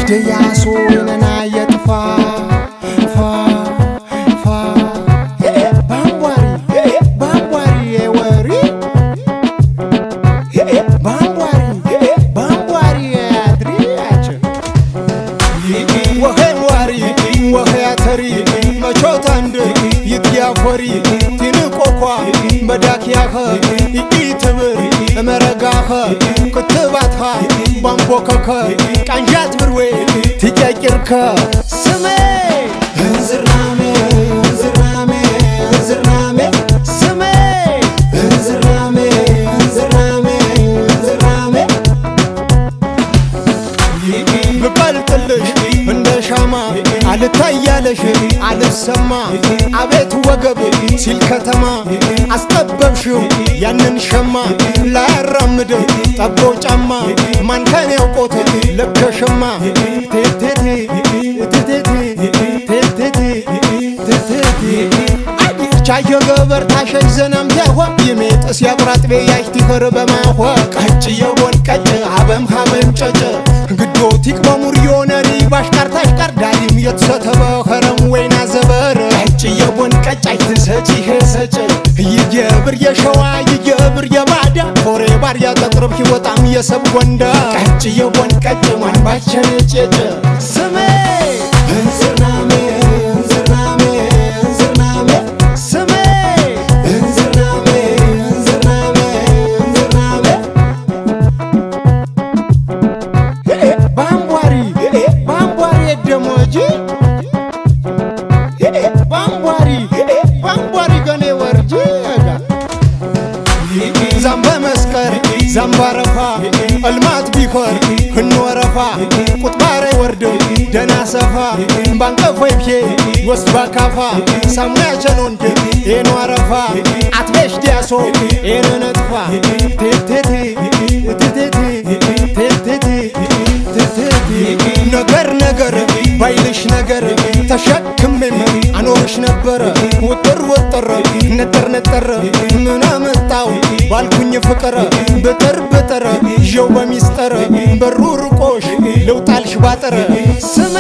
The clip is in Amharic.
ደያሶ ነና የጥፋ فوري تنقوقا بداكياها يتبر مرغاها كتباتها بامبوكاكا كانجات بروي تجاكركا سمي انزرنامي انزرنامي انزرنامي سمي انزرنامي انزرنامي انزرنامي بقلقلش እንደ ሻማ አልታያለሽ አልሰማ አቤት ወገብ ሲል ከተማ አስጠበብሽው ያንን ሸማ ላያራምድ ጠቦ ጫማ ማንከን ያውቆት ለከሸማ ቴቴቴ ቴቴቴ ቴቴቴ ቴቴቴ ቻየ ገበር ታሸይ ዘናም ያዋ ይሜጥስ ያቁራጥቤ ያይቲ ከረበማዋ ቀጭ የወን ቀጭ አበም ሀበም ጨጨ ግዶቲክ በሙሪዮነሪ ባሽካርታሽ ቀርዳሊም የተሰተበ ኸረም ወይና ዘበር ቀጭ የወን ቀጭ አይትሰጪ ሄሰጭ ይገብር የሸዋ ይገብር የባዳ ፎሬ ባር ያጠቅርብ ይወጣም የሰብ ወንዳ ቀጭ የወን ቀጭ ማን ባቸነ ጨጨ ስሜ እንዝርናሜ እንዝርናሜ እንዝርናሜ ስሜ እንዝርናሜ እንዝርናሜ እንዝርናሜ ባምቧሪ ባምቧሪ ደሞጂ ባምቧሪ ባምቧሪ ገኔ ወርጂ ዛምበ መስቀር ዛምባረፋ አልማት ቢኮር ህንወረፋ ቁጥባሬ ወርድ ደና ሰፋ ባንቀፎይኬ ወስት ባካፋ ሳሙያ ቸኖንክ ኤኖ አረፋ አትቤሽ ዲያሶ ኤኖ ነጥፋ ቴቴቴ ቴቴቴ ቴቴቴ ቴቴቴ ነገር ነገር ባይልሽ ነገር ተሸክሜም አኖርሽ ነበር ወጥር ወጥር ነጠር ነጠር ምን አመጣው ባልኩኝ ፍቅር በጥር በጥር ይው በሚስጥር በሩ ርቆሽ ለውጣልሽ ባጥር ስሜ